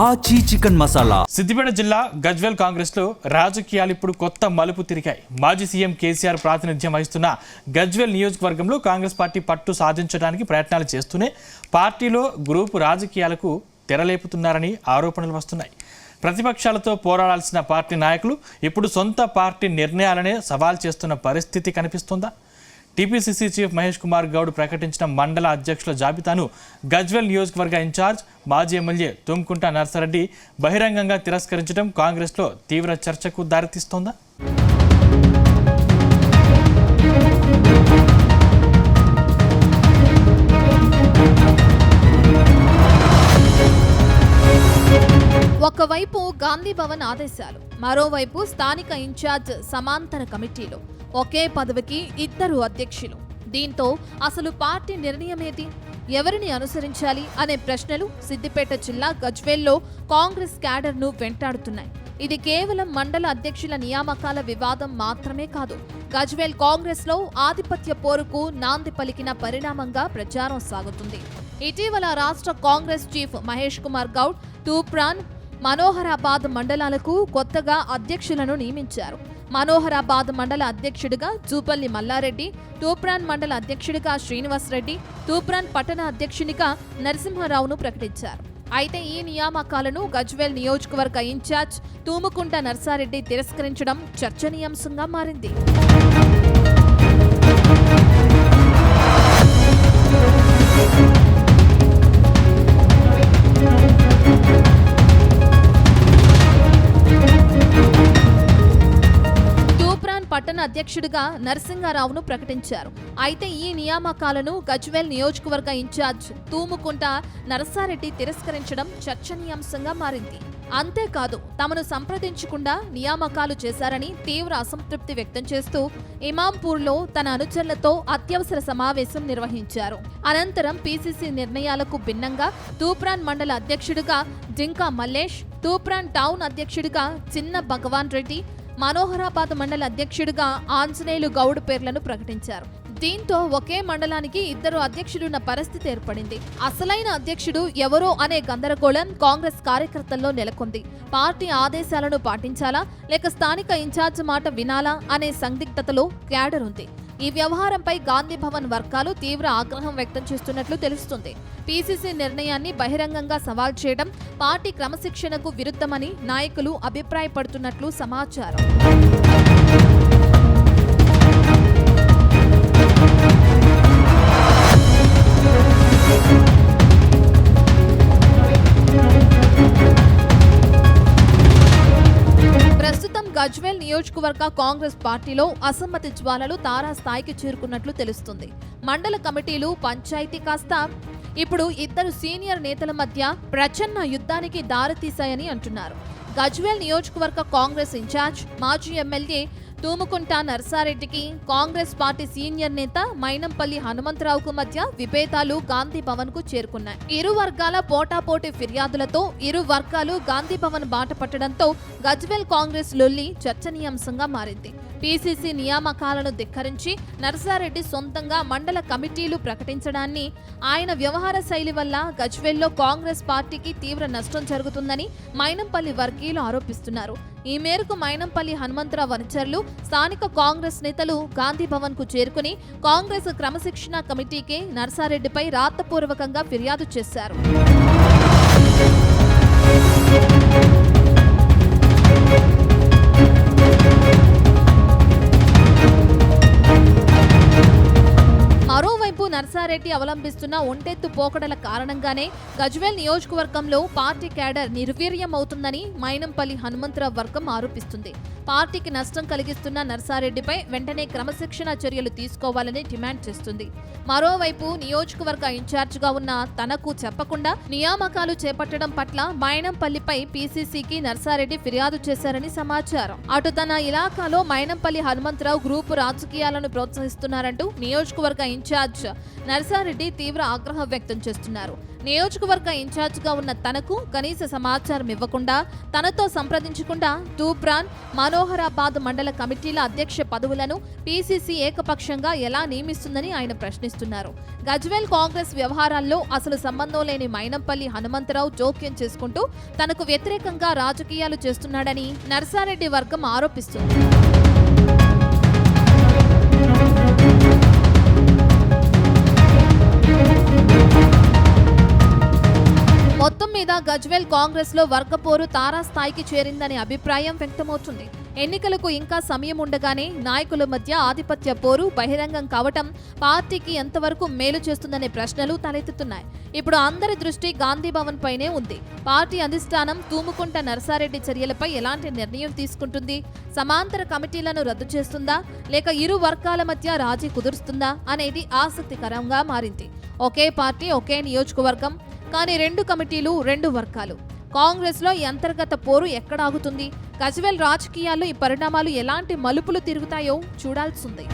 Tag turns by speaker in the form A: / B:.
A: ఆచి చికెన్ మసాలా.
B: సిద్దిపేట జిల్లా గజ్వేల్ కాంగ్రెస్ లో రాజకీయాలు ఇప్పుడు కొత్త మలుపు తిరిగాయి. మాజీ సీఎం కేసీఆర్ ప్రాతినిధ్యం వహిస్తున్న గజ్వేల్ నియోజకవర్గంలో కాంగ్రెస్ పార్టీ పట్టు సాధించడానికి ప్రయత్నాలు చేస్తూనే పార్టీలో గ్రూపు రాజకీయాలకు తెరలేపుతున్నారని ఆరోపణలు వస్తున్నాయి. ప్రతిపక్షాలతో పోరాడాల్సిన పార్టీ నాయకులు ఇప్పుడు సొంత పార్టీ నిర్ణయాలనే సవాల్ చేస్తున్న పరిస్థితి కనిపిస్తుందా? టీపీసీసీ చీఫ్ మహేష్ కుమార్ గౌడ్ ప్రకటించిన మండల అధ్యక్షుల జాబితాను గజ్వేల్ నియోజకవర్గ ఇన్ఛార్జ్ మాజీ ఎమ్మెల్యే తుమ్కుంట నర్సారెడ్డి బహిరంగంగా తిరస్కరించడం కాంగ్రెస్లో తీవ్ర చర్చకు దారితీస్తోందా?
C: ఒకవైపు గాంధీ భవన్ ఆదేశాలు, మరోవైపు స్థానిక ఇన్ఛార్జ్ సమాంతర కమిటీలు, ఒకే పదవికి ఇద్దరు అధ్యక్షులు. దీంతో అసలు పార్టీ నిర్ణయమేది, ఎవరిని అనుసరించాలి అనే ప్రశ్నలు సిద్దిపేట జిల్లా గజ్వేల్లో కాంగ్రెస్ క్యాడర్ను వెంటాడుతున్నాయి. ఇది కేవలం మండల అధ్యక్షుల నియామకాల వివాదం మాత్రమే కాదు, గజ్వేల్ కాంగ్రెస్లో ఆధిపత్య పోరుకు నాంది పలికిన పరిణామంగా ప్రచారం సాగుతుంది. ఇటీవల రాష్ట్ర కాంగ్రెస్ చీఫ్ మహేష్ కుమార్ గౌడ్ తూప్రాన్, మనోహరాబాద్ మండలాలకు కొత్తగా అధ్యక్షులను నియమించారు. మనోహరాబాద్ మండల అధ్యక్షుడిగా జూపల్లి మల్లారెడ్డి, తూప్రాన్ మండల అధ్యక్షుడిగా శ్రీనివాస్ రెడ్డి, తూప్రాన్ పట్టణ అధ్యక్షునిగా నరసింహారావును ప్రకటించారు. అయితే ఈ నియామకాలను గజ్వేల్ నియోజకవర్గ ఇన్ఛార్జ్ తూముకుంట నర్సారెడ్డి తిరస్కరించడం చర్చనీయాంశంగా మారింది. పట్టణ అధ్యక్షుడిగా నరసింహారావును ప్రకటించారు. అయితే ఈ నియామకాలను గజ్వేల్ నియోజకవర్గ ఇన్ఛార్జ్ తూముకుంట నరసారెడ్డి తిరస్కరించడం చర్చనీయాంశంగా మారింది. అంతేకాదు, తమను సంప్రదించకుండా నియామకాలు చేశారని తీవ్ర అసంతృప్తి వ్యక్తం చేస్తూ ఇమాంపూర్లో తన అనుచరులతో అత్యవసర సమావేశం నిర్వహించారు. అనంతరం పీసీసీ నిర్ణయాలకు భిన్నంగా తూప్రాన్ మండల అధ్యక్షుడిగా జింకా మల్లేష్, తూప్రాన్ టౌన్ అధ్యక్షుడిగా చిన్న భగవాన్ రెడ్డి, మనోహరాబాద్ మండల అధ్యక్షుడిగా ఆంజనేయులు గౌడ్ పేర్లను ప్రకటించారు. దీంతో ఒకే మండలానికి ఇద్దరు అధ్యక్షులున్న పరిస్థితి ఏర్పడింది. అసలైన అధ్యక్షుడు ఎవరో అనే గందరగోళం కాంగ్రెస్ కార్యకర్తల్లో నెలకొంది. పార్టీ ఆదేశాలను పాటించాలా లేక స్థానిక ఇన్ఛార్జ్ మాట వినాలా అనే సందిగ్ధతలో క్యాడర్ ఉంది. ఈ వ్యవహారంపై గాంధీ భవన్ వర్గాలు తీవ్ర ఆగ్రహం వ్యక్తం చేస్తున్నట్లు తెలుస్తుంది. పీసీసీ నిర్ణయాన్ని బహిరంగంగా సవాల్ చేయడం పార్టీ క్రమశిక్షణకు విరుద్ధమని నాయకులు అభిప్రాయపడుతున్నట్లు సమాచారం. గజ్వేల్ నియోజకవర్గ కాంగ్రెస్ పార్టీలో అసమ్మతి జ్వాలలు తారాస్థాయికి చేరుకున్నట్లు తెలుస్తుంది. మండల కమిటీలు, పంచాయతీ కాస్త ఇప్పుడు ఇద్దరు సీనియర్ నేతల మధ్య ప్రచన్న యుద్ధానికి దారితీశాయని అంటున్నారు. గజ్వేల్ నియోజకవర్గ కాంగ్రెస్ ఇన్ఛార్జ్ మాజీ ఎమ్మెల్యే తూముకుంట నర్సారెడ్డికి కాంగ్రెస్ పార్టీ సీనియర్ నేత మైనంపల్లి హనుమంతరావుకు మధ్య విభేదాలు గాంధీ భవన్ కు చేరుకున్నాయి. ఇరు వర్గాల పోటాపోటీ ఫిర్యాదులతో ఇరు వర్గాలు గాంధీ భవన్ బాట పట్టడంతో గజ్వేల్ కాంగ్రెస్ లొల్లి చర్చనీయాంశంగా మారింది. పీసీసీ నియామకాలను ధిక్కరించి నర్సారెడ్డి సొంతంగా మండల కమిటీలు ప్రకటించడాన్ని, ఆయన వ్యవహార శైలి వల్ల గజ్వేల్లో కాంగ్రెస్ పార్టీకి తీవ్ర నష్టం జరుగుతుందని మైనంపల్లి వర్గీయులు ఆరోపిస్తున్నారు. ఈ మేరకు మైనంపల్లి హనుమంతరావు అనుచరులు, స్థానిక కాంగ్రెస్ నేతలు గాంధీ భవన్ కు చేరుకుని కాంగ్రెస్ క్రమశిక్షణ కమిటీకి నర్సారెడ్డిపై రాతపూర్వకంగా ఫిర్యాదు చేశారు. మరోవైపు నర్సారెడ్డి అవలంబిస్తున్న ఒంటెత్తు పోకడల కారణంగానే గజ్వేల్ నియోజకవర్గంలో పార్టీ క్యాడర్ నిర్వీర్యం అవుతుందని మైనంపల్లి హనుమంతరావు వర్గం ఆరోపిస్తుంది. పార్టీకి నష్టం కలిగిస్తున్న నర్సారెడ్డిపై వెంటనే క్రమశిక్షణ చర్యలు తీసుకోవాలని డిమాండ్ చేస్తుంది. మరోవైపు నియోజకవర్గ ఇన్ఛార్జిగా ఉన్న తనకు చెప్పకుండా నియామకాలు చేపట్టడం పట్ల మైనంపల్లిపై పీసీసీకి నర్సారెడ్డి ఫిర్యాదు చేశారని సమాచారం. అటు తన ఇలాకాలో మైనంపల్లి హనుమంతరావు గ్రూపు రాజకీయాలను ప్రోత్సహిస్తున్నారంటూ నియోజకవర్గ ఇన్ఛార్జ్ నర్సారెడ్డి తీవ్ర ఆగ్రహం వ్యక్తం చేస్తున్నారు. నియోజకవర్గ ఇన్ఛార్జిగా ఉన్న తనకు కనీస సమాచారం ఇవ్వకుండా, తనతో సంప్రదించకుండా తూప్రాన్, మనోహరాబాద్ మండల కమిటీల అధ్యక్ష పదవులను పీసీసీ ఏకపక్షంగా ఎలా నియమిస్తుందని ఆయన ప్రశ్నిస్తున్నారు. గజ్వేల్ కాంగ్రెస్ వ్యవహారాల్లో అసలు సంబంధం లేని మైనంపల్లి హనుమంతరావు జోక్యం చేసుకుంటూ తనకు వ్యతిరేకంగా రాజకీయాలు చేస్తున్నాడని నర్సారెడ్డి వర్గం ఆరోపిస్తుంది. మొత్తం మీద గజ్వేల్ కాంగ్రెస్ లో వర్గపోరు తారాస్థాయికి చేరిందనే అభిప్రాయం వ్యక్తమవుతుంది. ఎన్నికలకు ఇంకా సమయం ఉండగానే నాయకుల మధ్య ఆధిపత్య పోరు బహిరంగం కావటం పార్టీకి ఎంతవరకు మేలు చేస్తుందనే ప్రశ్నలు తలెత్తుతున్నాయి. ఇప్పుడు అందరి దృష్టి గాంధీ భవన్ పైనే ఉంది. పార్టీ అధిష్టానం తూముకుంట నర్సారెడ్డి చర్యలపై ఎలాంటి నిర్ణయం తీసుకుంటుంది? సమాంతర కమిటీలను రద్దు చేస్తుందా, లేక ఇరు వర్గాల మధ్య రాజీ కుదురుస్తుందా అనేది ఆసక్తికరంగా మారింది. ఒకే పార్టీ, ఒకే నియోజకవర్గం, కానీ రెండు కమిటీలు, రెండు వర్గాలు. కాంగ్రెస్ లో ఈ అంతర్గత పోరు ఎక్కడాగుతుంది? గజ్వేల్ రాజకీయాల్లో ఈ పరిణామాలు ఎలాంటి మలుపులు తిరుగుతాయో చూడాల్సిందే.